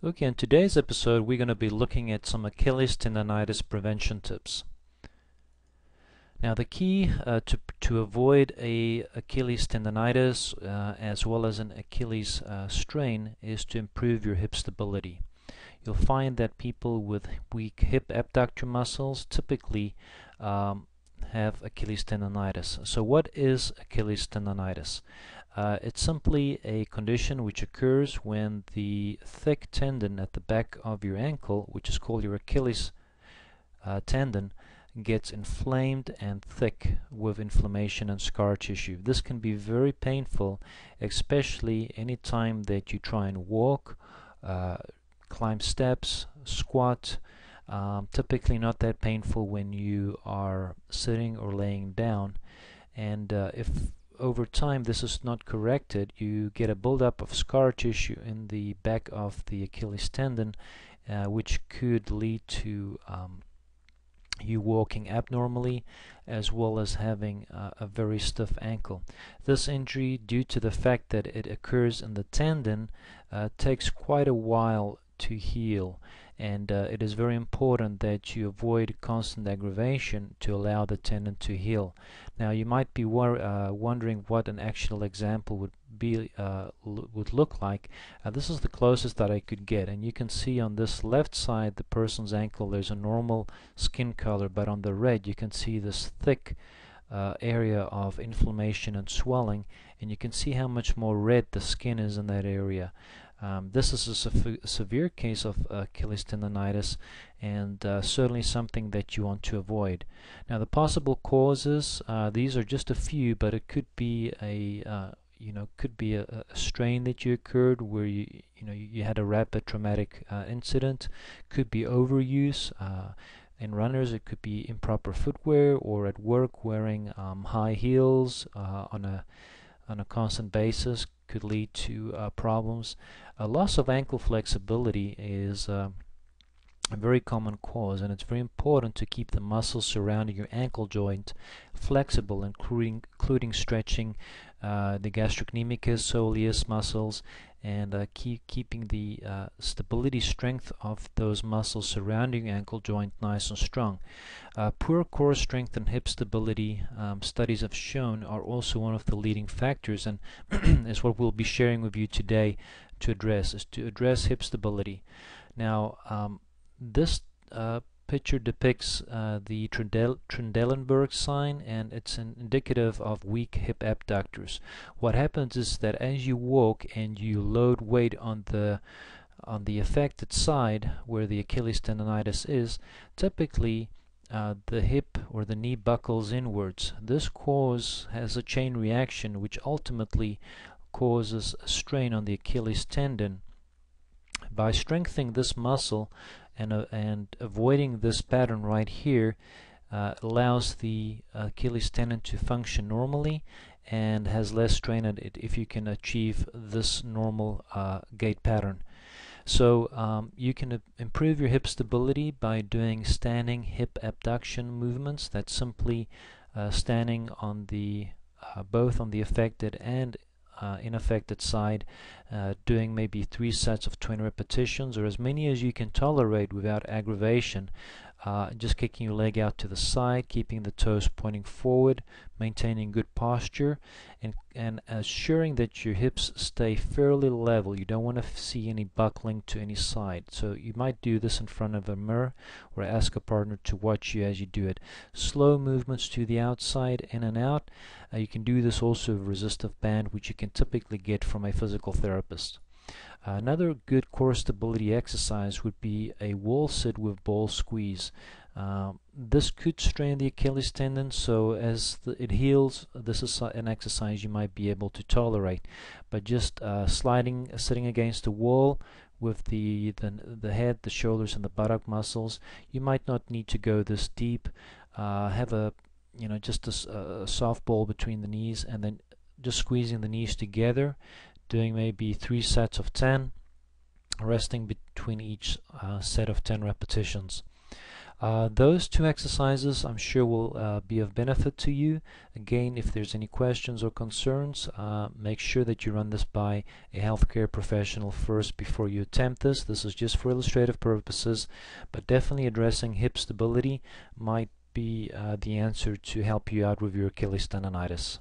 Okay, in today's episode we're going to be looking at some Achilles tendonitis prevention tips. Now the key to avoid a Achilles tendonitis as well as an Achilles strain is to improve your hip stability. You'll find that people with weak hip abductor muscles typically have Achilles tendonitis. So what is Achilles tendonitis? It's simply a condition which occurs when the thick tendon at the back of your ankle, which is called your Achilles tendon, gets inflamed and thick with inflammation and scar tissue. This can be very painful, especially any time that you try and walk, climb steps, squat. Typically not that painful when you are sitting or laying down, and if over time this is not corrected, you get a buildup of scar tissue in the back of the Achilles tendon, which could lead to you walking abnormally as well as having a very stiff ankle. This injury, due to the fact that it occurs in the tendon, takes quite a while to heal, and it is very important that you avoid constant aggravation to allow the tendon to heal. Now you might be wondering what an actual example would look like. This is the closest that I could get, and you can see on this left side the person's ankle there's a normal skin color, but on the red you can see this thick area of inflammation and swelling, and you can see how much more red the skin is in that area. This is a severe case of Achilles tendonitis, and certainly something that you want to avoid. Now the possible causes, these are just a few, but it could be a strain that you occurred where you had a rapid traumatic incident. Could be overuse. In runners, it could be improper footwear, or at work wearing high heels on a constant basis could lead to problems. A loss of ankle flexibility is a very common cause, and it's very important to keep the muscles surrounding your ankle joint flexible, including stretching the gastrocnemius, soleus muscles, and keeping the stability strength of those muscles surrounding your ankle joint nice and strong. Poor core strength and hip stability, studies have shown, are also one of the leading factors, and is what we'll be sharing with you today to address hip stability. Now this picture depicts the Trendelenburg sign, and it's indicative of weak hip abductors. What happens is that as you walk and you load weight on the affected side where the Achilles tendonitis is, typically the hip or the knee buckles inwards. This has a chain reaction which ultimately causes a strain on the Achilles tendon. By strengthening this muscle and avoiding this pattern right here, allows the Achilles tendon to function normally and has less strain at it if you can achieve this normal gait pattern. So you can improve your hip stability by doing standing hip abduction movements. That's simply standing on the both on the affected and unaffected side, doing maybe 3 sets of 20 repetitions, or as many as you can tolerate without aggravation. Just kicking your leg out to the side, keeping the toes pointing forward, maintaining good posture, and assuring that your hips stay fairly level. You don't want to see any buckling to any side. So you might do this in front of a mirror, or ask a partner to watch you as you do it. Slow movements to the outside, in and out. You can do this also with resistive band, which you can typically get from a physical therapist. Another good core stability exercise would be a wall sit with ball squeeze. This could strain the Achilles tendon, so as it heals, this is an exercise you might be able to tolerate. But just sitting against the wall with the head, the shoulders, and the buttock muscles, you might not need to go this deep. Have just a soft ball between the knees, and then just squeezing the knees together, doing maybe 3 sets of 10, resting between each set of 10 repetitions. Those two exercises I'm sure will be of benefit to you. Again, if there's any questions or concerns, make sure that you run this by a healthcare professional first before you attempt this. This is just for illustrative purposes, but definitely addressing hip stability might be the answer to help you out with your Achilles tendonitis.